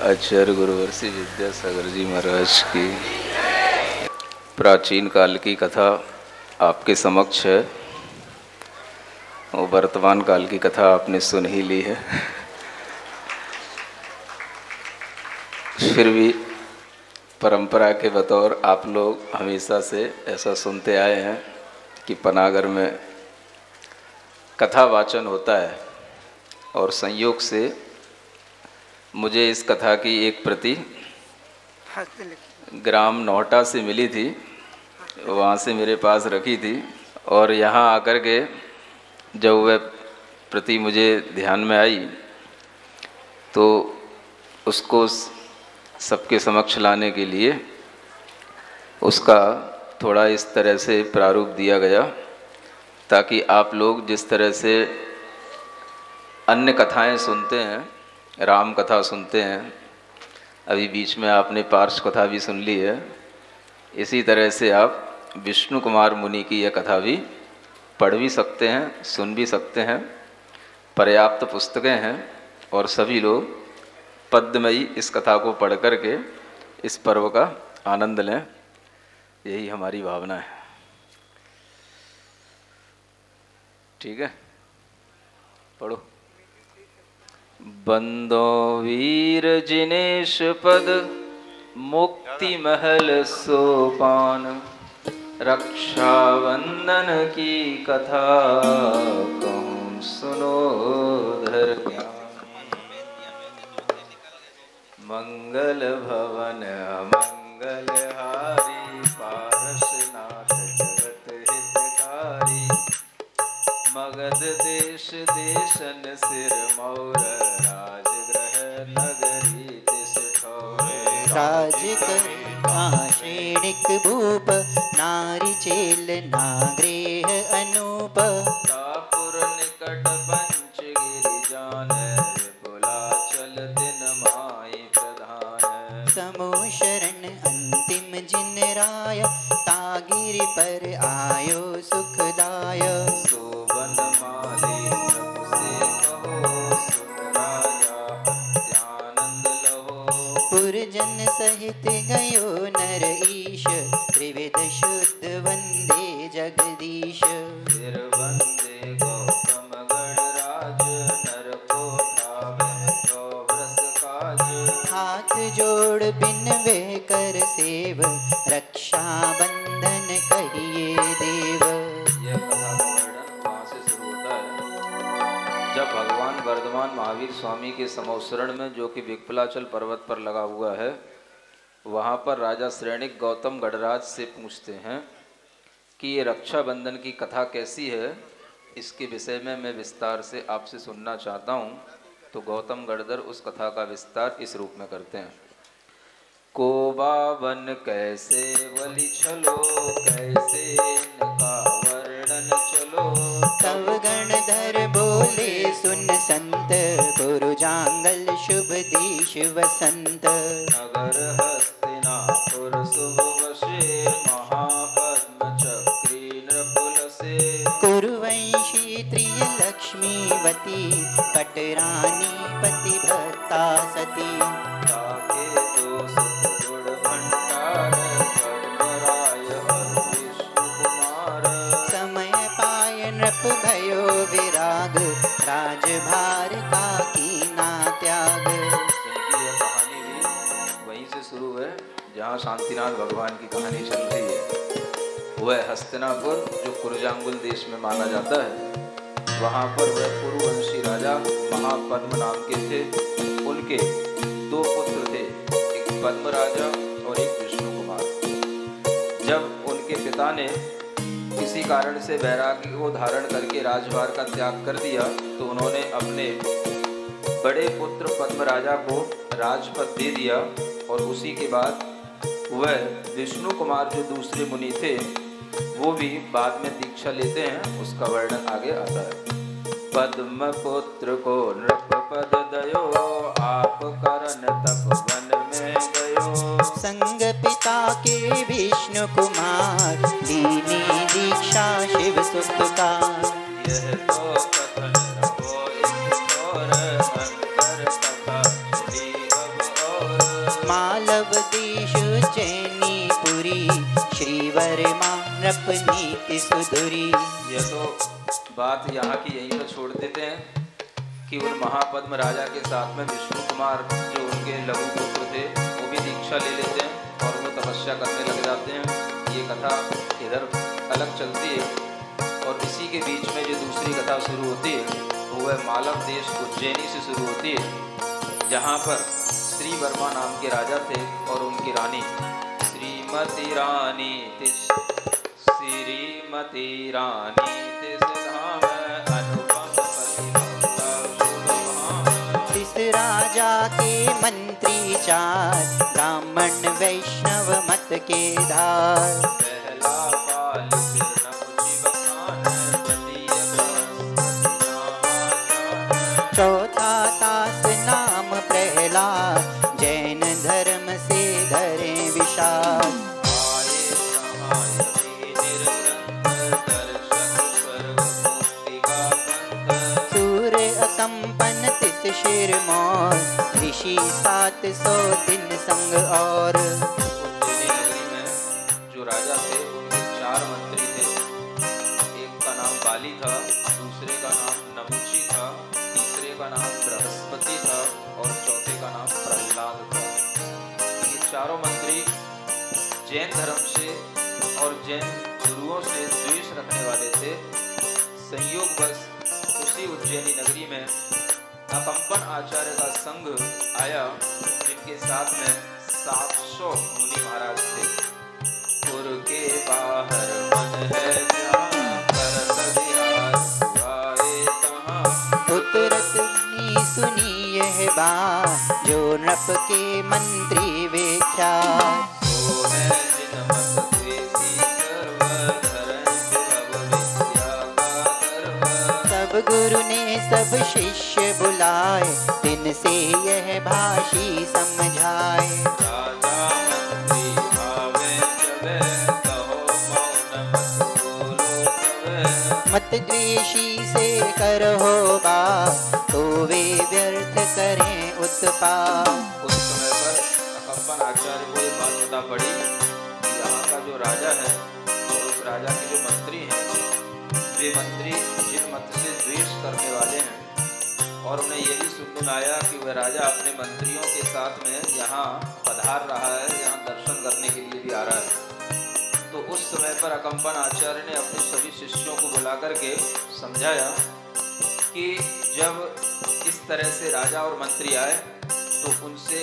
आचार्य गुरुवर्षी विद्यासागर जी महाराज की प्राचीन काल की कथा आपके समक्ष है और वर्तमान काल की कथा आपने सुन ही ली है। फिर भी परंपरा के बतौर आप लोग हमेशा से ऐसा सुनते आए हैं कि पनागर में कथा वाचन होता है और संयोग से मुझे इस कथा की एक प्रति ग्राम नौटा से मिली थी, वहाँ से मेरे पास रखी थी और यहाँ आकर के जब वह प्रति मुझे ध्यान में आई तो उसको सबके समक्ष लाने के लिए उसका थोड़ा इस तरह से प्रारूप दिया गया ताकि आप लोग जिस तरह से अन्य कथाएं सुनते हैं, राम कथा सुनते हैं, अभी बीच में आपने पार्श कथा भी सुन ली है, इसी तरह से आप विष्णु कुमार मुनि की यह कथा भी पढ़ भी सकते हैं, सुन भी सकते हैं। पर्याप्त पुस्तकें हैं और सभी लोग पद्मयी इस कथा को पढ़ करके इस पर्व का आनंद लें, यही हमारी भावना है। ठीक है, पढ़ो। बंदो वीर जिनेश पद मुक्ति महल सोपान, रक्षाबंधन की कथा कहूँ सुनो धर ज्ञान। मंगल भवन मंगल हारी, पारसनाथ जगत हितकारी। मगध देश देशन सिर मौर, राजगृह नगरी तिस ठौर। राजगृह श्रेणिक भूप, नारी चेल नागृह अनूप। तापुर निकट पंचगिरि जान, विपुलाचल दिन माई प्रधान। समूह शरण अंतिम जिन राय, तागिरि पर आयो सुखदाय। सोबन माली प्रभु से कहो, सुत राजा अत्यानंद लहो। पुरजन सहित गयो नर ईश, त्रिविध शुद्ध वंदे जगदीश। फिर वंदे गौतम गणराज, नर को ठावे व्रस काज। हाथ जोड़ बिनवे कर सेव, रक्षा बंधन कहिए देव। यह कथा का वर्णन वहाँ से शुरू होता है जब भगवान वर्धमान महावीर स्वामी के समोसरण में, जो कि विकलाचल पर्वत पर लगा हुआ है, वहाँ पर राजा श्रेणिक गौतम गणराज से पूछते हैं कि ये रक्षाबंधन की कथा कैसी है, इसके विषय में मैं विस्तार से आपसे सुनना चाहता हूँ। तो गौतम गणधर उस कथा का विस्तार इस रूप में करते हैं। को बावन कैसे बलि छलो, कैसे इनका वर्णन चलो। तब गणधर बोले सुन संत, गुरु जांगल शुभ दीश वसंत। नगर हस्तिनापुर शुभ वशे, महापद्म चक्री नृपुल से। कुरुवंशी त्रिय लक्ष्मीवती, पटरानी पति भक्ता सती। ताके दो सुत गुण भंडार, धर्मराय और विष्णु कुमार। समय पाय नृप भयो विराग, राजभार का कीना त्याग। इनकी यह कहानी भी वहीं से शुरू है जहाँ शांतिनाथ भगवान की कहानी चल रही है। वह हस्तिनापुर जो कुरुजांगुल देश में माना जाता है, वहाँ पर वह कुरुवंशी राजा महापद्म नाम के थे। उनके दो पुत्र थे, एक पद्म राजा और एक विष्णु कुमार। जब उनके पिता ने किसी कारण से वैराग्य को धारण करके राजभार का त्याग कर दिया तो उन्होंने अपने बड़े पुत्र पद्म राजा को राजपद दे दिया और उसी के बाद वह विष्णु कुमार जो दूसरे मुनि थे वो भी बाद में दीक्षा लेते हैं। उसका वर्णन आगे आता है। पद्म पुत्र को नृप पद दयो, आप करन तप वन में गयो। संग पिता के विष्णु कुमार, दीनी दीक्षा शिव सुखता। यह तो कथन रहो इस और अंतर कथा श्री अब नीति सुधुरी। यह तो बात यहाँ की यहीं पर छोड़ देते हैं कि उन महापद्म राजा के साथ में विष्णु कुमार जो उनके लघु पुत्र थे वो भी दीक्षा ले लेते हैं और वो तपस्या करने लग जाते हैं। ये कथा इधर अलग चलती है और इसी के बीच में जो दूसरी कथा शुरू होती है वो है मालव देश उज्जैनी से शुरू होती है, जहाँ पर श्री वर्मा नाम के राजा थे और उनकी रानी श्रीमती रानी तिस धाम अनुपम तिस राजा के मंत्री चार, ब्राह्मण वैष्णव मत के धार। पहला बाल चौथा तास नाम प्रहलाद, जैन धर्म से धरे विशाल। सूर्य अकंपन तिस शिर मोर, ऋषि 700 दिन संग और। उज्जैनी नगरी में जो राजा थे उनके 4 मंत्री थे। एक का नाम बाली था, दूसरे का नाम नमुची था, तीसरे का नाम बृहस्पति था और चौथे का नाम प्रहलाद था। ये चारों मंत्री जैन धर्म से और जैन गुरुओं से द्वेष रखने वाले थे। संयोगवश उसी उज्जैनी नगरी में अकंपन आचार्य का संघ आया, जिनके साथ में 700 मुनि महाराज थे। पुर के बाहर मन है जहाँ, करत विहार हुआए तहाँ। उतरत सुनी यह बात, जो नृप के मंत्री विख्यात। सो है जिन मत द्वेषी सर्व, धरन विभव विद्या का गर्व। सब गुरु ने सब शिष्य बुलाए, दिन से यह भाषी समझाए। राजा मंत्री भावे जबे, कहो मौन मत बोलो कबे। मत द्वेषी से करहो बात, तो वे व्यर्थ करें उत्पात। उस समय पर अकंपन आचार्य को ये बात पता पड़ी कि यहाँ का जो राजा है और उस राजा के जो मंत्री हैं, वे मंत्री जिन मत से द्वेष करने वाले हैं और उन्हें ये भी सुनने में आया कि वह राजा अपने मंत्रियों के साथ में यहाँ पधार रहा है, यहाँ दर्शन करने के लिए भी आ रहा है। तो उस समय पर अकंपन आचार्य ने अपने सभी शिष्यों को बुला करके समझाया कि जब इस तरह से राजा और मंत्री आए तो उनसे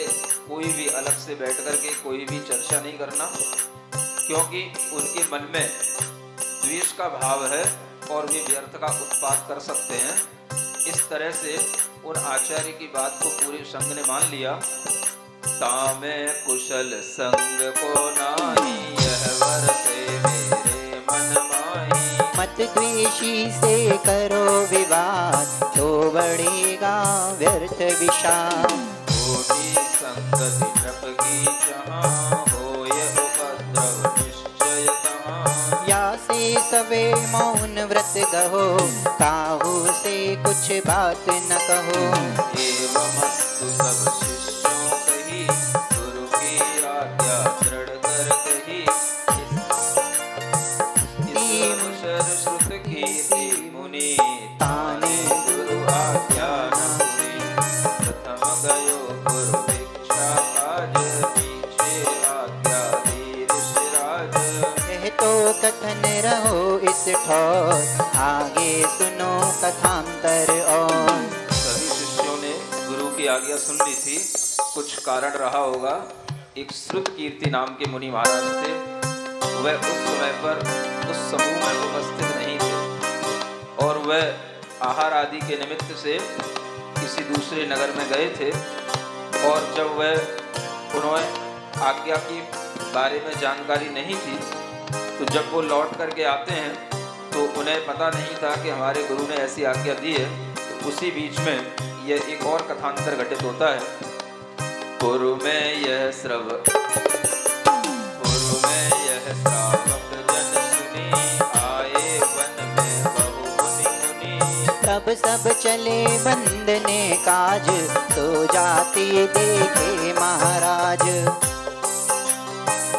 कोई भी अलग से बैठ करके कोई भी चर्चा नहीं करना, क्योंकि उनके मन में द्वेष का भाव है और वे व्यर्थ का उत्पात कर सकते हैं। इस तरह से उन आचार्य की बात को पूरे संघ ने मान लिया। तामे कुशल संग को नाही, यह वर्षे मेरे मन माही। मत द्वेषी से करो विवाद, तो बढ़ेगा व्यर्थ विषाद। कोटि संगति नृप की जहाँ, होय उपद्रव निश्चय तहाँ। या से सवे मौन व्रत गहो, काहू से कुछ बात न कहो। एवमस्तु सब शिष्यों कही, गुरु की आज्ञा दृढ़ कर कही। श्रुत कीर्ति मुनि, ताने गुरु आज्ञा न हुई। प्रथम गयो गुरु भिक्षा काज, पीछे आज्ञा दी ऋषिराज। यह तो कथन रहो इस ठोर, आगे सुनो कथांतर और। सभी शिष्यों ने गुरु की आज्ञा सुन ली थी। कुछ कारण रहा होगा। एक श्रुत कीर्ति नाम के मुनि महाराज थे, वह उस समय पर उस समूह में उपस्थित नहीं थे और वह आहार आदि के निमित्त से किसी दूसरे नगर में गए थे। और जब वह उन्हें आज्ञा के बारे में जानकारी नहीं थी, तो जब वो लौट करके आते हैं तो उन्हें पता नहीं था कि हमारे गुरु ने ऐसी आज्ञा दी है। उसी बीच में यह एक और कथांतर घटित होता है। पूर्व में यह श्रावक जन सुनी, आए वन में बहु मुनि मुनि। तब सब चले बंदने काज, तो जाति देखे महाराज।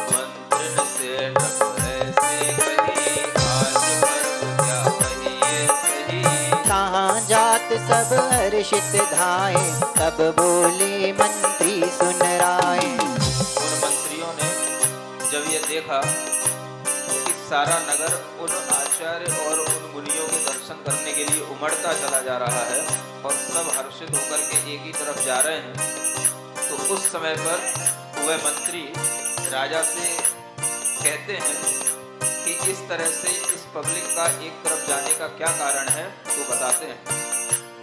मंत्र से नभ ऐसे कही, सब हर्षित धाये, तब बोले मंत्री सुन राय। उन मंत्रियों ने जब ये देखा कि सारा नगर उन आचार्य और उन मुनियों के दर्शन करने के लिए उमड़ता चला जा रहा है और सब हर्षित होकर के एक ही तरफ जा रहे हैं, तो उस समय पर वह मंत्री राजा से कहते हैं कि इस तरह से इस पब्लिक का एक तरफ जाने का क्या कारण है, तो बताते हैं।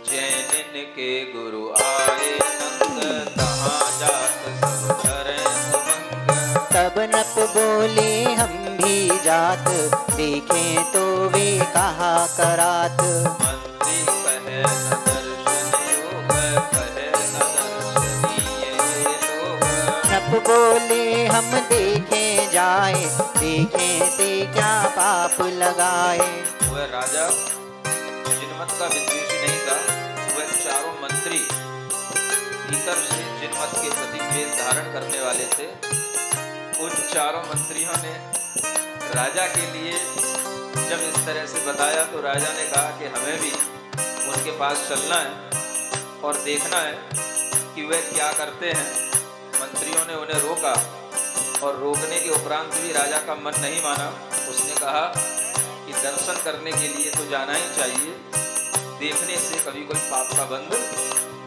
जैन के गुरु आए नंद, तहाँ जात सब करें उमंग। तब नप बोले हम भी जात, देखें तो वे कहा करात। मंत्री कहे न दर्शन योग, कहे न दर्शनीय लोग। नप बोले हम देखें जाए, देखें से क्या पाप लगाए। वह राजा जिनमत का विद्वेषी नहीं था, वह चारों मंत्री भीतर से जिनमत के प्रति द्वेष धारण करने वाले थे। उन चारों मंत्रियों ने राजा के लिए जब इस तरह से बताया तो राजा ने कहा कि हमें भी उनके पास चलना है और देखना है कि वे क्या करते हैं। मंत्रियों ने उन्हें रोका और रोकने के उपरांत भी राजा का मन नहीं माना। उसने कहा कि दर्शन करने के लिए तो जाना ही चाहिए, देखने से कभी कोई पाप का बंध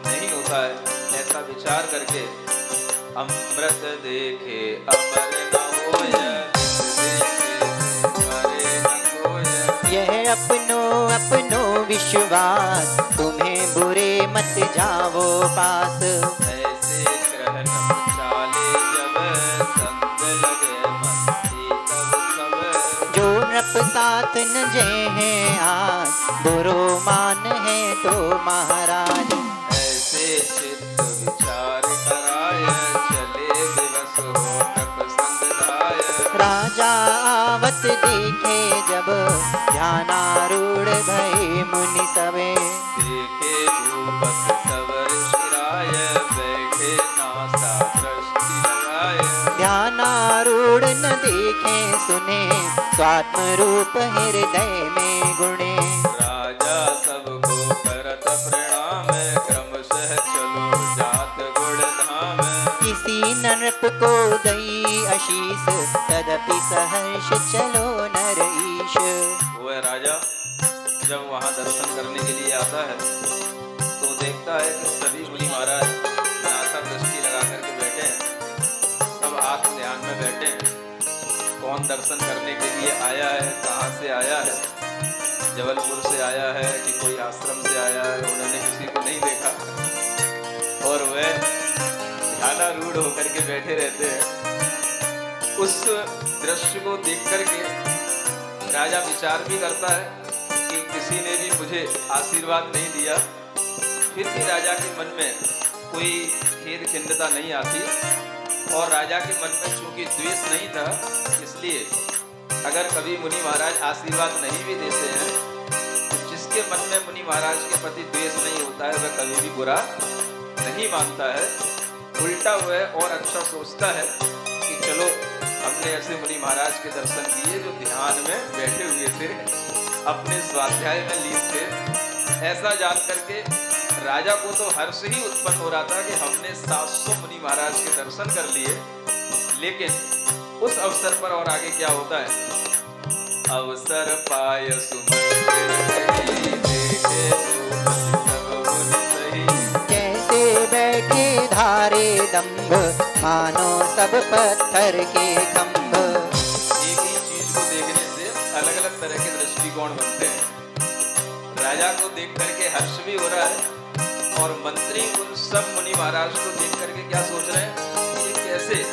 नहीं होता है। ऐसा विचार करके अमृत देखे अमर न होय, यह अपनो अपनो विश्वास, तुम्हें बुरे मत जाओ पास। ऐसे ग्रहण चाले जब, संग लगे मस्ती तब सब। जो नृप साथ न जे हैं आज, बुरो मान है तो महाराज। ऐसे चित्त विचार कराय, चले दिवस हो नृप संग धाय। राजा आवत देखे जब, ध्यानारूढ़ भये मुनि सबे। देखे भूपत सब ऋषिराय, बैठे नासा दृष्टि लगाए। ध्यानारूढ़ न देखे सुने, स्वात्म रूप हृदय में गुणे। राजा सबको करत प्रणाम, क्रमशः चलो जात गुण धाम। किसी नृप को दई आशीष, तदपि सहर्ष चलो नर ईश। वह राजा जब वहाँ दर्शन करने के लिए आता है तो देखता है कि सभी मुनि महाराज नासा दृष्टि लगा करके बैठे हैं, सब आत्म ध्यान में बैठे हैं। कौन दर्शन करने के लिए आया है, कहाँ से आया है, जबलपुर से आया है कि कोई आश्रम से आया है, उन्होंने किसी को नहीं देखा और वह ध्यानारूढ़ होकर के बैठे रहते हैं। उस दृश्य को देख करके राजा विचार भी करता है कि किसी ने भी मुझे आशीर्वाद नहीं दिया, फिर भी राजा के मन में कोई खेद खिन्नता नहीं आती और राजा के मन में चूंकि द्वेष नहीं था, इसलिए अगर कभी मुनि महाराज आशीर्वाद नहीं भी देते हैं तो जिसके मन में मुनि महाराज के प्रति द्वेष नहीं होता है वह कभी भी बुरा नहीं मानता है। उल्टा वह और अच्छा सोचता है कि चलो हमने ऐसे मुनि महाराज के दर्शन किए जो ध्यान में बैठे हुए थे, अपने स्वाध्याय में लीन थे। ऐसा जान करके राजा को तो हर्ष ही उत्पन्न हो रहा था कि हमने 700 मुनि महाराज के दर्शन कर लिए। लेकिन उस अवसर पर और आगे क्या होता है, अवसर पाय सुमंत्र देखे कैसे बैठे धारे दम्भ, मानो सब पत्थर के खम्भ। एक ही चीज को देखने से अलग अलग तरह के दृष्टिकोण बनते हैं। राजा को देख करके हर्ष भी हो रहा है और मंत्री उन सब मुनि महाराज को देख करके क्या सोच रहे हैं कि ये कैसे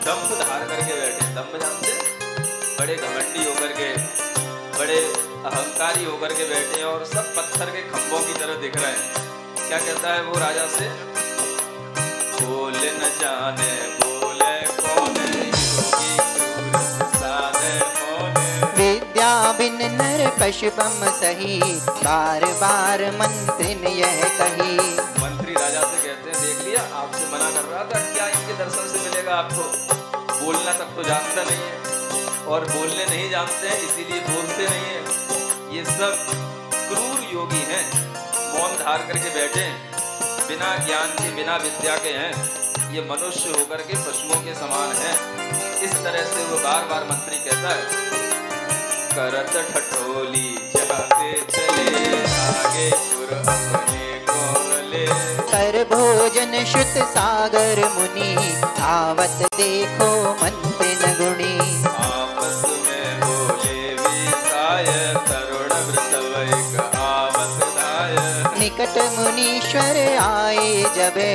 दम्भ धार करके बैठे। दम्भ जानते, बड़े घमंडी होकर के, बड़े अहंकारी होकर के बैठे और सब पत्थर के खंभों की तरह दिख रहे हैं। क्या कहता है वो राजा से, बोल न जाने बोले कौन, योगी क्रूर साधे मौन। विद्या बिन नर पशुपम सही, बार बार मंत्री ने यह कही। मंत्री राजा से कहते हैं, देख लिया आपसे मना कर रहा था, क्या इनके दर्शन से मिलेगा आपको? बोलना तक तो जानता नहीं है और बोलने नहीं जानते हैं इसीलिए बोलते नहीं है। ये सब क्रूर योगी हैं, मौन धार करके बैठे बिना ज्ञान के बिना विद्या के हैं, ये मनुष्य होकर के पशुओं के समान हैं। इस तरह से वो बार बार मंत्री कहता है, करत ठठोली जाते चले आगे पुर अपने कोले। कर भोजन श्रुत सागर मुनि आवत देखो मंत्र गुणी। आपस में बोले विसाय तरुण वृतवैक आवत धाय। निकट मुनीश्वर आए जबे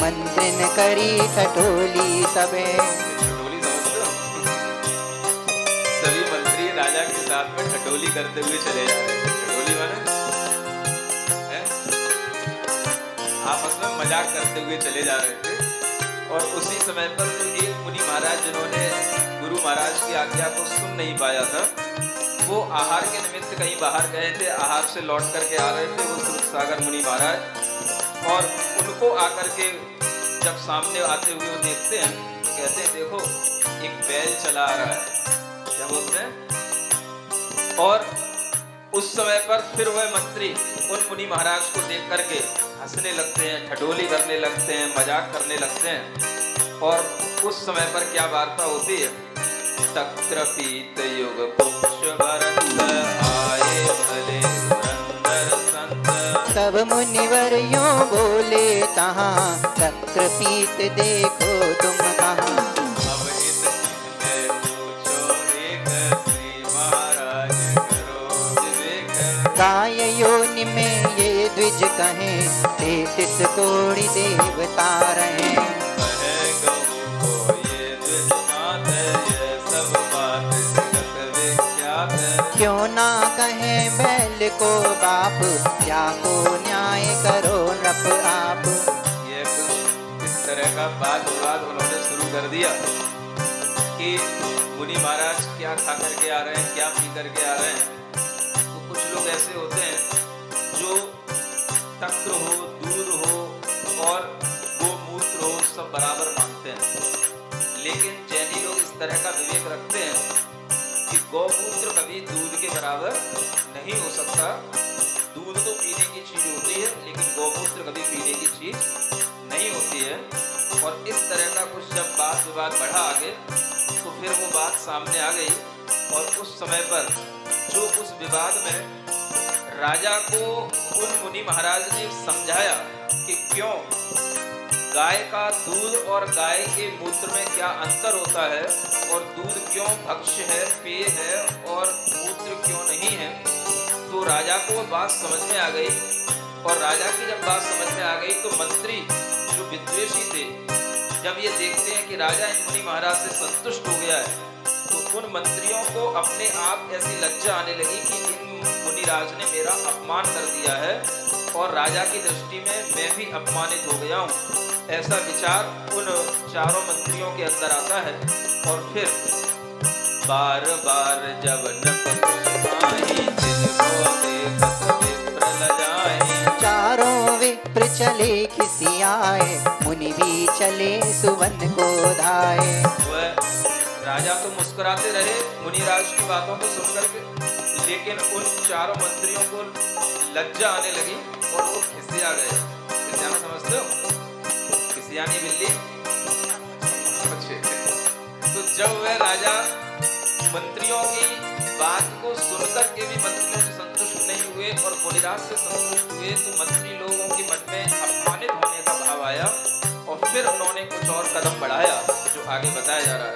मंत्रिन करी ठठोली सबे। ठठोली समझते हो? सभी मंत्री राजा के साथ में ठठोली करते हुए चले जा रहे थे। ठठोली माने आपस में मजाक करते हुए चले जा रहे थे। और उसी समय पर जो एक मुनि महाराज जिन्होंने गुरु महाराज की आज्ञा को सुन नहीं पाया था, वो आहार के निमित्त कहीं बाहर गए थे, आहार से लौट करके आ रहे थे वो सागर मुनि महाराज। और उनको आकर के जब सामने आते हुए वो देखते हैं तो कहते हैं, देखो एक बैल चला आ रहा है, क्या बोलते हैं। और उस समय पर फिर वह मंत्री उन मुनि महाराज को देख करके हंसने लगते हैं, ठठोली करने लगते हैं, मजाक करने लगते हैं। और उस समय पर क्या वार्ता होती है, तक्र पीत युग पुष्प भरत आए भले पुरंदर संत। सब मुनिवर यों बोले तहाँ तक्र पीत देखो तुम कहाँ। अब इस में पूछो एक श्री महाराज करो विवेक। गाय योनि में ये द्विज कहें 33 कोटि देवता रहे। क्यों ना कहें बैल को बाप, या को न्याय करो नृप आप। ये कुछ इस तरह का बात विवाद उन्होंने शुरू कर दिया कि मुनि महाराज क्या खा करके आ रहे हैं, क्या पी करके आ रहे हैं। तो कुछ लोग ऐसे होते हैं जो तक्र हो, दूध हो और गोमूत्र हो सब बराबर मानते हैं, लेकिन जैनी लोग इस तरह का विवेक रखते हैं कि गौमूत्र कभी दूध के बराबर नहीं हो सकता। दूध तो पीने की चीज होती है, लेकिन गौमूत्र कभी पीने की चीज नहीं होती है। और इस तरह का कुछ जब बात विवाद बढ़ा आगे तो फिर वो बात सामने आ गई। और उस समय पर जो उस विवाद में राजा को उन मुनि महाराज ने समझाया कि क्यों गाय का दूध और गाय के मूत्र में क्या अंतर होता है, और दूध क्यों भक्ष्य है, पेय है, और मूत्र क्यों नहीं है। तो राजा को बात समझ में आ गई। और राजा की जब बात समझ में आ गई तो मंत्री जो विद्वेषी थे, जब ये देखते हैं कि राजा इन मुनि महाराज से संतुष्ट हो गया है, तो उन मंत्रियों को अपने आप ऐसी लज्जा आने लगी कि इन मुनिराज ने मेरा अपमान कर दिया है और राजा की दृष्टि में मैं भी अपमानित हो गया हूँ। ऐसा विचार उन चारों मंत्रियों के अंदर आता है। और फिर बार बार जब चारों विप्र चले खिसियाए, मुनि भी चले सुवन को धाए। राजा तो मुस्कुराते रहे मुनिराज की बातों को सुनकर के, लेकिन उन चारों मंत्रियों को लज्जा आने लगी और वो खिसिया गए। खिसियाना समझते हो? खिसियानी बिल्ली। तो जब वह राजा मंत्रियों की बात को सुनकर के भी मंत्रियों से संतुष्ट नहीं हुए और मुनिराज से संतुष्ट हुए, तो मंत्री लोगों के मन में अपमानित होने का भाव आया और फिर उन्होंने कुछ और कदम बढ़ाया जो आगे बताया जा रहा है।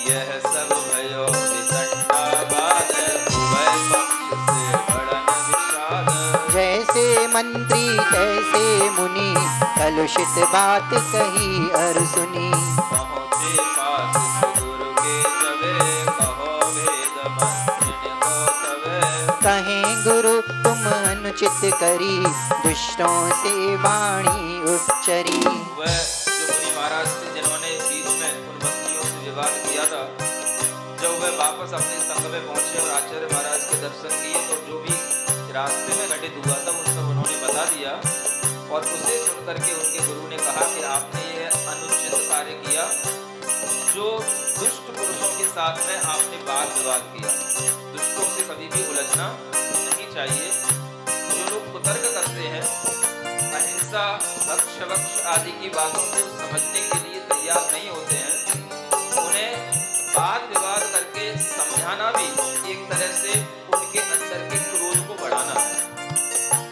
यह सब भयो विसंडाबाद, उभय पक्ष से बड़न विषाद। जैसे मंत्री तैसे मुनि, कलुषित बात कही और सुनी। पहुँचे पास गुरु के जबे, कहो भेद मंत्रिन को तबे। कहें गुरु तुम अनुचित करी, दुष्टों से वाणी उच्चरी। वह जो मुनि महाराज थे जिन्होंने बीच में उन मंत्रियों से विवाद किया था, जब वह वापस अपने संघ में पहुंचे और आचार्य महाराज के दर्शन किए तो जो भी रास्ते में घटित हुआ था वो सब उन्होंने बता दिया। और उसे सुन करके उनके गुरु ने कहा कि आपने ये अनुचित कार्य किया, जो दुष्ट पुरुषों के साथ में आपने वाद विवाद किया। दुष्टों से कभी भी उलझना नहीं चाहिए। जो लोग कुतर्क करते पक्षवक्ष आदि की बातों को समझने के लिए तैयार नहीं होते हैं, उन्हें वाद विवाद करके समझाना भी एक तरह से उनके अंदर के क्रोध को बढ़ाना है।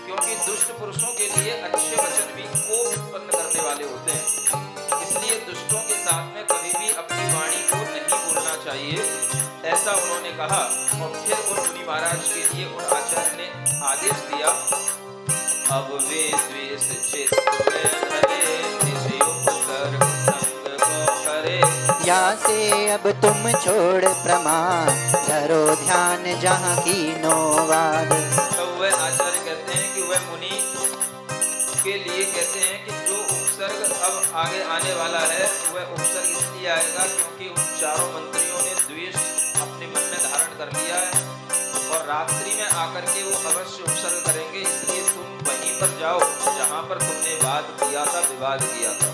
क्योंकि दुष्ट पुरुषों के लिए अच्छे वचन भी कोप उत्पन्न करने वाले होते हैं, इसलिए दुष्टों के साथ में कभी भी अपनी वाणी को नहीं बोलना चाहिए, ऐसा उन्होंने कहा। और फिर उन मुनि महाराज के लिए उन आचार्य ने आदेश दिया, अब वे द्वेष चित्त धरे, निज उपसर्ग संग को करे। या से अब तुम छोड़ प्रमाण, धरो ध्यान जहाँ की नो वाद। तो वह आचार्य कहते हैं कि वह मुनि के लिए कहते हैं कि जो उपसर्ग अब आगे आने वाला है वह उपसर्ग इसलिए आएगा क्योंकि उन चारों मंत्रियों ने द्वेष अपने मन में धारण कर लिया है और रात्रि में आकर के वो अवश्य उपसर्ग करेंगे, इसलिए तुम वहीं पर जाओ जहाँ पर तुमने वाद किया था, विवाद किया था।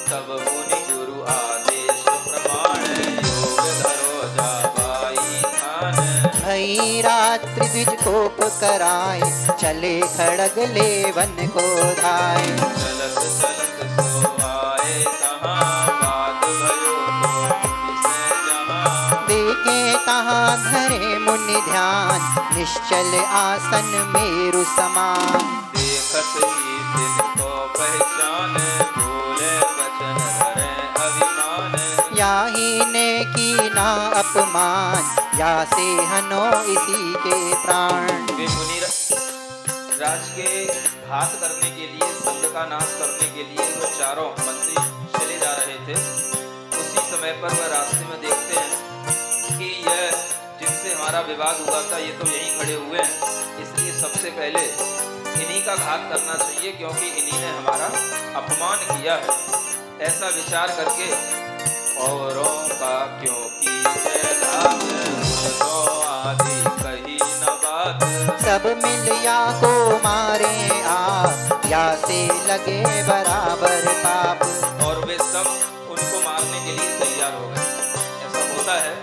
तब मुनि गुरु आदेश प्रमाण, योग धरो जाबाई खान। भई रात्रि द्विज कोप कराए, चले खड़ग लेवन को धाय। चलत चलत सो आए कहाँ, बात भयो तो दिसे जहाँ। देखे तहाँ धरे मुनि ध्यान, निश्चल आसन मेरु समान। देखत ही तिनको पहचान, बोले वचन धरे अभिमान। याही ने की ना अपमान, या से हनो इसी के प्राण। वे मुनि राज के घात करने के लिए, संग का नाश करने के लिए वो चारों मंत्री चले जा रहे थे। उसी समय पर वह रास्ते में देखते हैं कि यह जिनसे हमारा विवाद हुआ था ये तो यहीं खड़े हुए हैं, इसलिए सबसे पहले इन्हीं का घात करना चाहिए क्योंकि इन्हीं ने हमारा अपमान किया है। ऐसा विचार करके औरों का क्यों की आदि कही न बात। सब मिल या को मारे आप, या से लगे बराबर पाप। और वे सब उनको मारने के लिए तैयार हो गए। ऐसा होता है,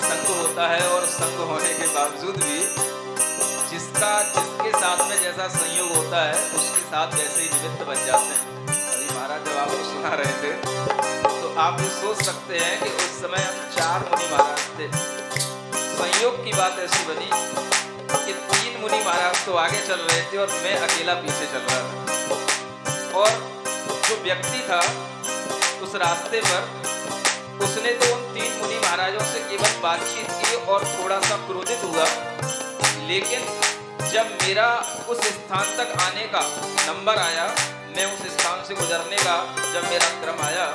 संग होता है और संग होने के बावजूद भी जिसके साथ में जैसा संयोग होता है उसके साथ वैसे ही निमित्त बन जाते हैं। अभी महाराज जब आप सुना रहे थे तो आप ये सोच सकते हैं कि उस समय हम 4 मुनि महाराज थे। संयोग की बात ऐसी बनी कि 3 मुनि महाराज तो आगे चल रहे थे और मैं अकेला पीछे चल रहा था। और जो व्यक्ति था उस रास्ते पर, उसने तो उन 3 मुनि महाराजों से केवल बातचीत की और थोड़ा सा क्रोधित हुआ, लेकिन जब मेरा उस स्थान तक आने का नंबर आया, मैं उस स्थान से गुजरने का जब मेरा क्रम आया,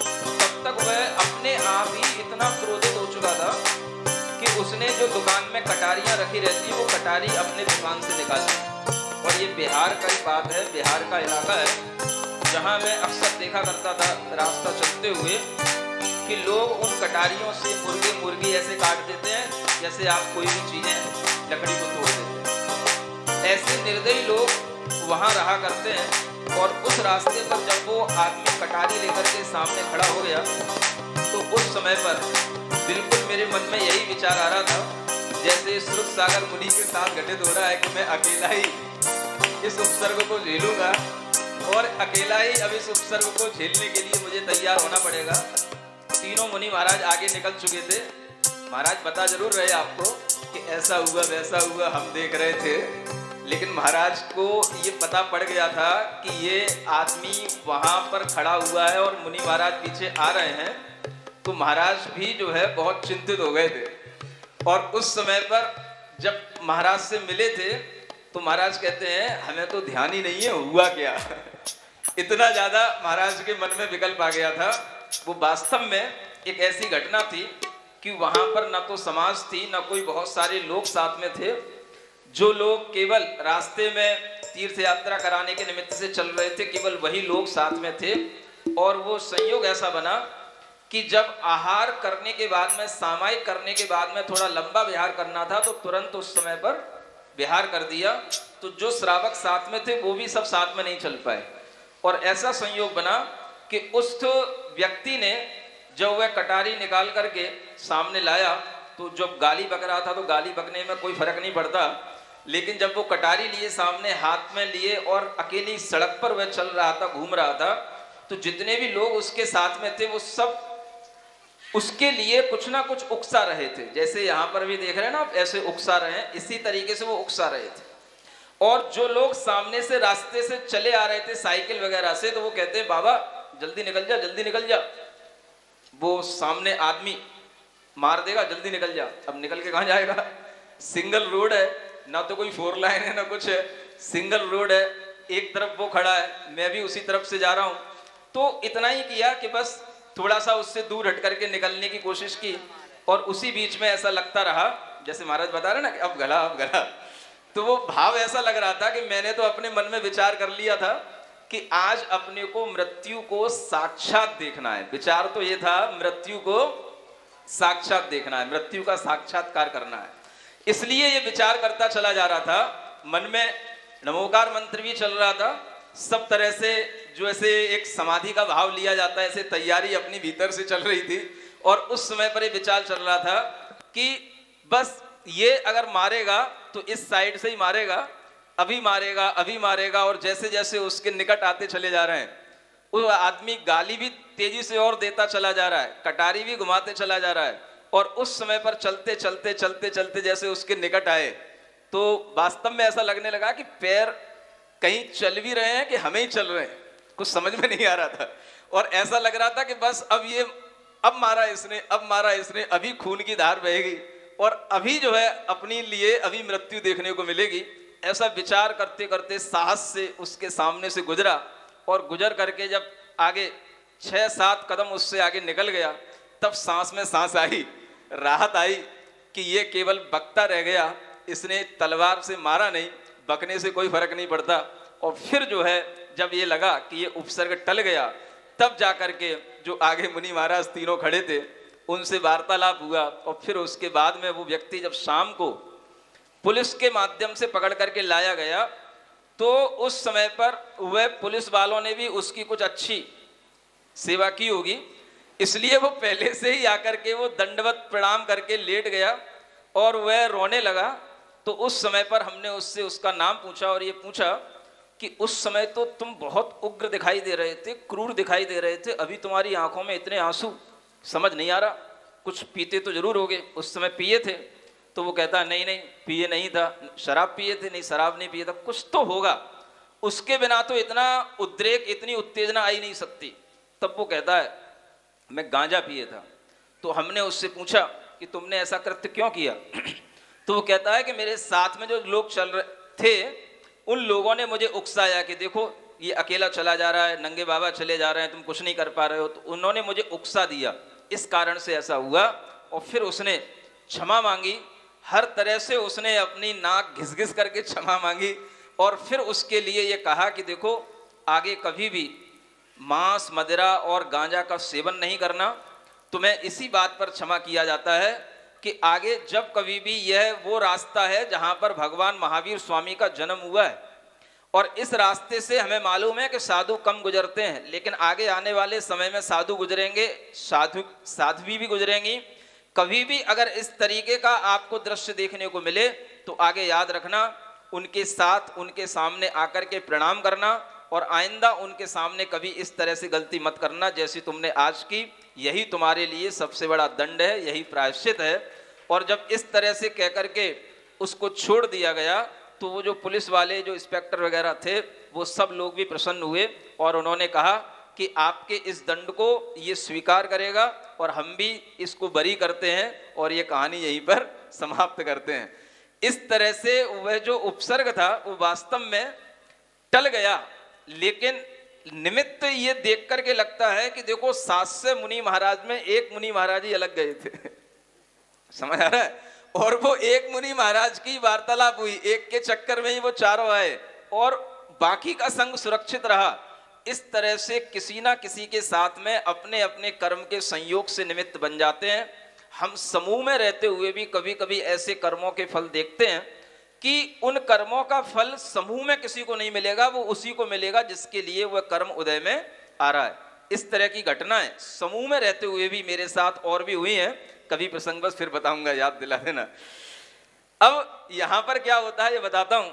तब तक वह अपने आप ही इतना क्रोधित हो चुका था कि उसने जो दुकान में कटारियां रखी रहती वो कटारी अपने दुकान से निकाल दी। और ये बिहार का ही बात है, बिहार का इलाका है जहाँ मैं अक्सर देखा करता था रास्ता चलते हुए कि लोग उन कटारियों से मुर्गे मुर्गी ऐसे काट देते हैं जैसे आप कोई भी चीजें लकड़ी को तोड़ देते हैं। ऐसे निर्दयी लोग वहाँ रहा करते हैं। और उस रास्ते पर जब वो आदमी कटारी लेकर के सामने खड़ा हो गया तो उस समय पर बिल्कुल मेरे मन में यही विचार आ रहा था जैसे श्रुत सागर मुनि के साथ घटित हो रहा है कि मैं अकेला ही इस उपसर्ग को झेलूंगा और अकेला ही अब इस उपसर्ग को झेलने के लिए मुझे तैयार होना पड़ेगा। तीनों मुनि महाराज आगे निकल चुके थे। महाराज बता जरूर रहे आपको कि ऐसा हुआ वैसा हुआ, हम देख रहे थे, लेकिन महाराज को ये पता पड़ गया था कि ये आदमी वहां पर खड़ा हुआ है और मुनि महाराज पीछे आ रहे हैं। तो महाराज भी जो है बहुत चिंतित हो गए थे। और उस समय पर जब महाराज से मिले थे तो महाराज कहते हैं हमें तो ध्यान ही नहीं है हुआ क्या। इतना ज्यादा महाराज के मन में विकल्प आ गया था। वो वास्तव में एक ऐसी घटना थी कि वहां पर ना तो समाज थी, ना कोई बहुत सारे लोग साथ में थे। जो लोग केवल रास्ते में तीर्थ यात्रा कराने के निमित्त से चल रहे थे, केवल वही लोग साथ में थे। और वो संयोग ऐसा बना कि जब आहार करने के बाद में, सामायिक करने के बाद में थोड़ा लंबा विहार करना था तो तुरंत उस समय पर विहार कर दिया। तो जो श्रावक साथ में थे वो भी सब साथ में नहीं चल पाए। और ऐसा संयोग बना कि उस व्यक्ति ने जब वह कटारी निकाल करके सामने लाया तो जब गाली बक रहा था तो गाली बकने में कोई फर्क नहीं पड़ता, लेकिन जब वो कटारी लिए सामने हाथ में लिए और अकेली सड़क पर वह चल रहा था, घूम रहा था, तो जितने भी लोग उसके साथ में थे वो सब उसके लिए कुछ ना कुछ उकसा रहे थे। जैसे यहाँ पर भी देख रहे हैं ना आप, ऐसे उकसा रहे हैं, इसी तरीके से वो उकसा रहे थे। और जो लोग सामने से रास्ते से चले आ रहे थे साइकिल वगैरह से, तो वो कहते हैं बाबा जल्दी निकल जा, जल्दी निकल जा, वो सामने आदमी मार देगा, जल्दी निकल जा। अब निकल के कहाँ जाएगा? सिंगल रोड है, ना तो कोई 4 लाइन है ना कुछ है, सिंगल रोड है, एक तरफ वो खड़ा है, मैं भी उसी तरफ से जा रहा हूं। तो इतना ही किया कि बस थोड़ा सा उससे दूर हट करके निकलने की कोशिश की, और उसी बीच में ऐसा लगता रहा, जैसे महाराज बता रहे ना कि अब गला अब गला, तो वो भाव ऐसा लग रहा था कि मैंने तो अपने मन में विचार कर लिया था कि आज अपने को मृत्यु को साक्षात देखना है। विचार तो ये था मृत्यु को साक्षात देखना है, मृत्यु का साक्षात्कार करना है। इसलिए ये विचार करता चला जा रहा था, मन में नमोकार मंत्र भी चल रहा था, सब तरह से जो ऐसे एक समाधि का भाव लिया जाता है, ऐसे तैयारी अपनी भीतर से चल रही थी। और उस समय पर ये विचार चल रहा था कि बस ये अगर मारेगा तो इस साइड से ही मारेगा, अभी मारेगा अभी मारेगा। और जैसे जैसे उसके निकट आते चले जा रहे हैं, वो आदमी गाली भी तेजी से और देता चला जा रहा है, कटारी भी घुमाते चला जा रहा है। और उस समय पर चलते चलते चलते चलते जैसे उसके निकट आए, तो वास्तव में ऐसा लगने लगा कि पैर कहीं चल भी रहे हैं कि हमें ही चल रहे हैं, कुछ समझ में नहीं आ रहा था। और ऐसा लग रहा था कि बस अब मारा इसने, अब मारा इसने, अभी खून की धार बहेगी और अभी जो है अपने लिए अभी मृत्यु देखने को मिलेगी। ऐसा विचार करते करते साहस से उसके सामने से गुजरा, और गुजर करके जब आगे 6-7 कदम उससे आगे निकल गया, तब सांस में सांस आई, राहत आई कि ये केवल बकता रह गया, इसने तलवार से मारा नहीं, बकने से कोई फर्क नहीं पड़ता। और फिर जो है जब ये लगा कि ये उपसर्ग टल गया, तब जाकर के जो आगे मुनि महाराज तीनों खड़े थे उनसे वार्तालाप हुआ। और फिर उसके बाद में वो व्यक्ति जब शाम को पुलिस के माध्यम से पकड़ करके लाया गया, तो उस समय पर वह पुलिस वालों ने भी उसकी कुछ अच्छी सेवा की होगी, इसलिए वो पहले से ही आकर के वो दंडवत प्रणाम करके लेट गया और वह रोने लगा। तो उस समय पर हमने उससे उसका नाम पूछा और ये पूछा कि उस समय तो तुम बहुत उग्र दिखाई दे रहे थे, क्रूर दिखाई दे रहे थे, अभी तुम्हारी आंखों में इतने आंसू, समझ नहीं आ रहा, कुछ पीते तो जरूर होगे, उस समय पिए थे? तो वो कहता नहीं नहीं पिए नहीं था। शराब पिए थे? नहीं शराब नहीं पिए था। कुछ तो होगा, उसके बिना तो इतना उद्रेक, इतनी उत्तेजना आई नहीं सकती। तब वो कहता है मैं गांजा पिए था। तो हमने उससे पूछा कि तुमने ऐसा कृत्य क्यों किया? तो वो कहता है कि मेरे साथ में जो लोग चल रहे थे उन लोगों ने मुझे उकसाया कि देखो ये अकेला चला जा रहा है, नंगे बाबा चले जा रहे हैं, तुम कुछ नहीं कर पा रहे हो। तो उन्होंने मुझे उकसा दिया, इस कारण से ऐसा हुआ। और फिर उसने क्षमा मांगी, हर तरह से उसने अपनी नाक घिस घिस करके क्षमा मांगी। और फिर उसके लिए ये कहा कि देखो आगे कभी भी मांस, मदिरा और गांजा का सेवन नहीं करना। तुम्हें इसी बात पर क्षमा किया जाता है कि आगे जब कभी भी, यह वो रास्ता है जहां पर भगवान महावीर स्वामी का जन्म हुआ है, और इस रास्ते से हमें मालूम है कि साधु कम गुजरते हैं, लेकिन आगे आने वाले समय में साधु गुजरेंगे, साध्वी भी गुजरेंगी। कभी भी अगर इस तरीके का आपको दृश्य देखने को मिले तो आगे याद रखना, उनके साथ उनके सामने आकर के प्रणाम करना, और आइंदा उनके सामने कभी इस तरह से गलती मत करना जैसी तुमने आज की। यही तुम्हारे लिए सबसे बड़ा दंड है, यही प्रायश्चित है। और जब इस तरह से कह करके उसको छोड़ दिया गया, तो वो जो पुलिस वाले, जो इंस्पेक्टर वगैरह थे, वो सब लोग भी प्रसन्न हुए और उन्होंने कहा कि आपके इस दंड को ये स्वीकार करेगा और हम भी इसको बरी करते हैं, और ये कहानी यहीं पर समाप्त करते हैं। इस तरह से वह जो उपसर्ग था वो वास्तव में टल गया। लेकिन निमित्त ये देख करके लगता है कि देखो 700 मुनि महाराज में एक मुनि महाराज ही अलग गए थे। समझ आ रहा है? और वो एक मुनि महाराज की वार्तालाप हुई, एक के चक्कर में ही वो चारों आए और बाकी का संग सुरक्षित रहा। इस तरह से किसी ना किसी के साथ में अपने अपने कर्म के संयोग से निमित्त बन जाते हैं। हम समूह में रहते हुए भी कभी कभी ऐसे कर्मों के फल देखते हैं कि उन कर्मों का फल समूह में किसी को नहीं मिलेगा, वो उसी को मिलेगा जिसके लिए वह कर्म उदय में आ रहा है। इस तरह की घटनाएं समूह में रहते हुए भी मेरे साथ और भी हुई हैं, कभी प्रसंगवश फिर बताऊंगा, याद दिला देना। अब यहाँ पर क्या होता है ये बताता हूं।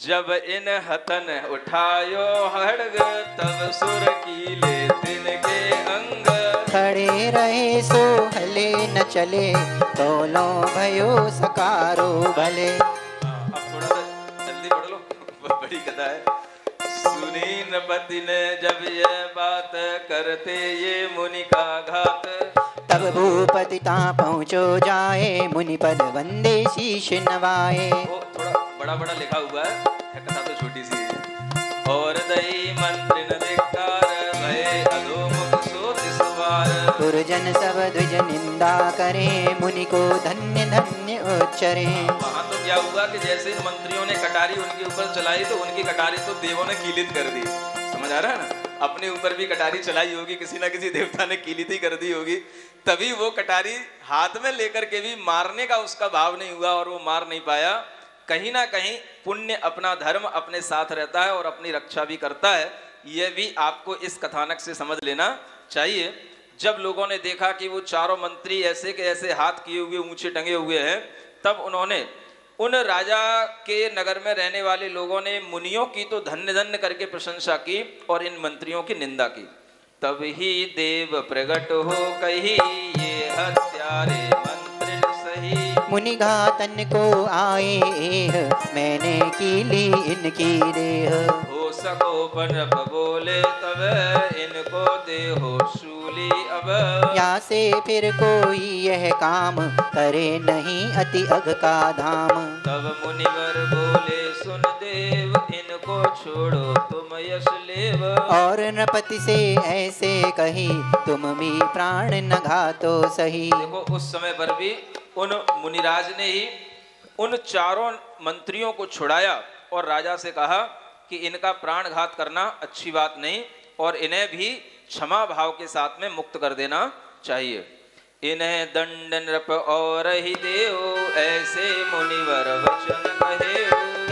जब इन हतन उठायो हड़ग, तब सुर कीले तिनके अंग। खड़े रहे सो हले न चले, तोलो भयो सकारो भले। अब थोड़ा सा जल्दी पढ़ लो, बड़ी कथा है। सुनी नृपति ने जब ये बात, करते ये मुनि का घात। तब भूपति ता पहुँचो जाए, मुनि पद वंदे शीश नवाए। वो थोड़ा बड़ा बड़ा लिखा हुआ है, कथा तो छोटी सी है। और दई मंत्री न धिक्कार, भये अधोमुख सो तिसवार। गुरुजन सब द्विज निंदा करे, मुनि को धन्य धन्य उच्चरे। वहाँ तो क्या हुआ कि जैसे इन मंत्रियों ने कटारी उनके ऊपर चलाई, तो उनकी कटारी तो देवों ने कीलित कर दी। समझ आ रहा है ना? अपने ऊपर भी कटारी चलाई होगी, किसी ना किसी देवता ने कीलित ही कर दी होगी, तभी वो कटारी हाथ में लेकर के भी मारने का उसका भाव नहीं हुआ और वो मार नहीं पाया। कहीं ना कहीं पुण्य अपना धर्म अपने साथ रहता है और अपनी रक्षा भी करता है। यह भी आपको इस कथानक से समझ लेना चाहिए। जब लोगों ने देखा कि वो चारों मंत्री ऐसे के ऐसे हाथ किए हुए ऊंचे टंगे हुए हैं, तब उन्होंने उन राजा के नगर में रहने वाले लोगों ने मुनियों की तो धन्य धन्य करके प्रशंसा की और इन मंत्रियों की निंदा की। तब ही देव प्रगट हो कही, ये हत्यारे मंत्री सही। मुनि घातन को आए एह, मैंने कीली इनकी देह। हो सको पनप बोले तब, इनको देहो शूली अब। या से फिर कोई यह काम, करे नहीं अति अघ का धाम। तब मुनिवर बोले सुन देव, इनको छोड़ो तुम यश लेव। और नृपति से ऐसे कही, तुम भी प्राण न घातो सही। देखो उस समय पर भी उन मुनिराज ने ही उन चारों मंत्रियों को छुड़ाया और राजा से कहा कि इनका प्राण घात करना अच्छी बात नहीं और इन्हें भी क्षमा भाव के साथ में मुक्त कर देना चाहिए। इन्हें दंड नृप और ही देव, ऐसे मुनिवर वचन कहे।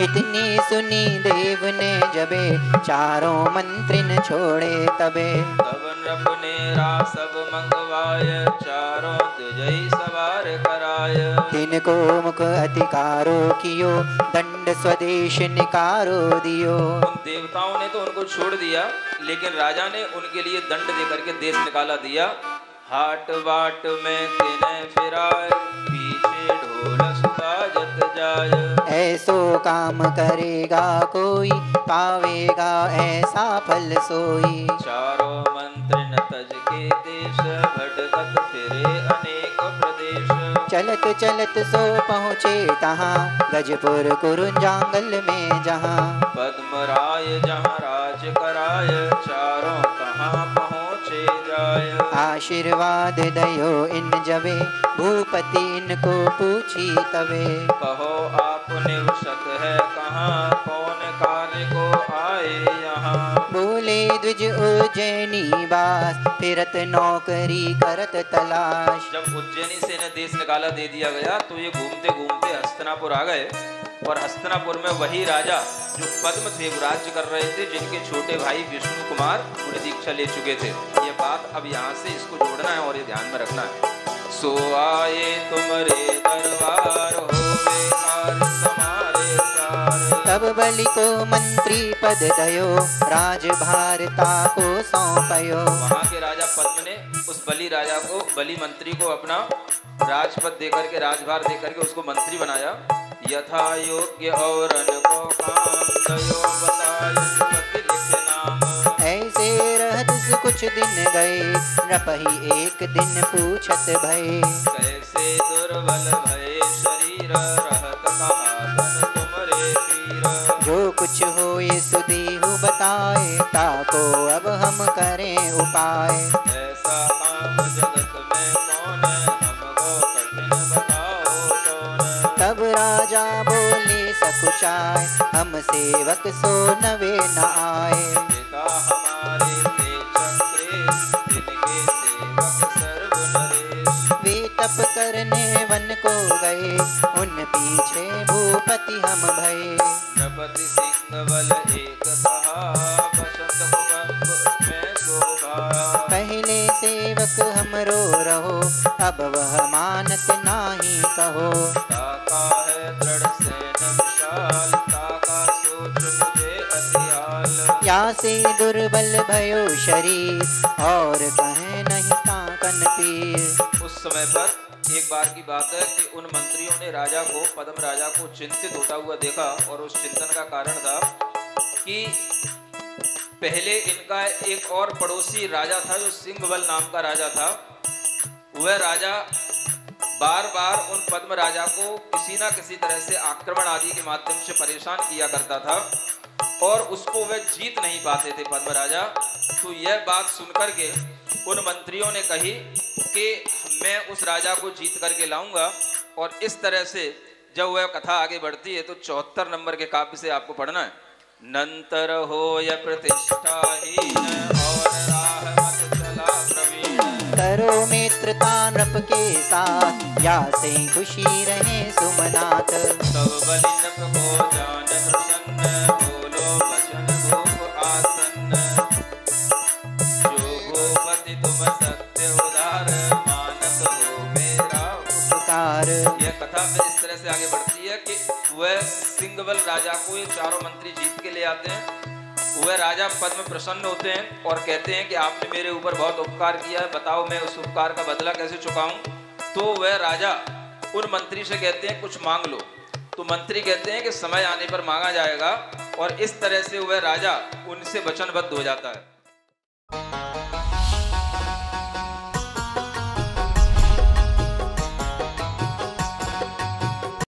इतनी सुनी देव ने जबे, चारों मंत्रिन छोड़े तबे। तब नृप ने रासव मंगवाय, चारों तुझई सवार कराय। तिनको मुख अधिकारो कियो, दंड स्वदेश निकारो दियो। उन देवताओं ने तो उनको छोड़ दिया, लेकिन राजा ने उनके लिए दंड देकर के देश निकाला दिया। हाट बाट में तिन्हें फिराय, पीछे ढोल सुबाजत जाय। ऐसो काम करेगा कोई, पावेगा ऐसा फल सोई। चारों मंत्री न तज के देश, भटकत फिरे अनेक प्रदेश। चलत चलत सो पहुँचे तहाँ, गजपुर कुरुंजांगल में जहाँ। पद्मराय जहाँ राज कराय, चारों कहाँ पहुँचे जाय। आशीर्वाद दयो इन जबे, भूपति इनको पूछी तबे। कहो आप निवसत है कहाँ, कौन कार्य को आए यहाँ। बोले द्विज उज्जैनी बास, फिरत नौकरी करत तलाश। जब उज्जैनी से इन्हें देश निकाला दे दिया गया, तो ये घूमते घूमते हस्तिनापुर आ गए और हस्तिनापुर में वही राजा जो पद्म थे वो राज्य कर रहे थे, जिनके छोटे भाई विष्णु कुमार उन्हें दीक्षा ले चुके थे। ये बात अब यहाँ से इसको जोड़ना है और ये ध्यान में रखना है। सो आए तुम्हारे दरबार, होवे कार्य समारे सार। तब बलि को मंत्री पद दयो, राजभार ताको सौंपयो। वहाँ के राजा पद्म ने उस बलि राजा को, बलि मंत्री को अपना राजपद देकर के, राजभार देकर के उसको मंत्री बनाया। यथा योग्य और को काम, दयो बताय पति लिखे नाम। ऐसे रहत कुछ दिन गए, नृपहि एक दिन पूछत भय। कैसे दुर्बल भय शरीर, रहत कहा तन तुमरे पीर। जो कुछ हो ये सुदीहु बताए, ताको अब हम करें उपाय। ऐसा काम जगत में कौन, हमको कठिन बताओ कौन। तब राजा बोले सकुचाय, हम सेवक सो नवे न आए। पिता हमारे थे चक्रेश, जिनके सेवक सर्व नरेश। वे तप करने वन को गए, उन पीछे भूपति हम भये। नृपति सिंह बल एक कहा, बसंत कुटुंब में शोभा। पहले सेवक हमरो रहो, अब वह मानत नाही कहो। ताका है से दुर्बल भयो शरीर और कहे नहीं ताकन पीर। उस समय पर एक बार की बात है कि उन मंत्रियों ने राजा को, पद्म राजा को चिंतित होता हुआ देखा और उस चिंतन का कारण था कि पहले इनका एक और पड़ोसी राजा था जो सिंहबल नाम का राजा था। वह राजा बार बार उन पद्म राजा को किसी ना किसी तरह से आक्रमण आदि के माध्यम से परेशान किया करता था और उसको वह जीत नहीं पाते थे पद्म राजा। तो यह बात सुनकर के उन मंत्रियों ने कही कि मैं उस राजा को जीत करके लाऊंगा। और इस तरह से जब वह कथा आगे बढ़ती है तो 74 नंबर के काव्य से आपको पढ़ना है। नंतर होय प्रतिष्ठाहीन और राह मत चला प्रवीण, करो मित्रता नृप के साथ या से खुशी रहे सुमनाथ। तब बलि नृप को जान प्रसन्न, बोलो वचन भूप आसन्न। जो भूपति तुम सत्य उदार, मानत हो मेरा उपकार। यह कथा फिर इस तरह से आगे बढ़ती है कि वह सिंहबल राजा को ये चारों मंत्री जीत के ले आते हैं। वह राजा पद में प्रसन्न होते हैं और कहते हैं कि आपने मेरे ऊपर बहुत उपकार किया है, बताओ मैं उस उपकार का बदला कैसे चुकाऊं। तो वह राजा उन मंत्री से कहते हैं कुछ मांग लो। तो मंत्री कहते हैं कि समय आने पर मांगा जाएगा। और इस तरह से वह राजा उनसे वचनबद्ध हो जाता है।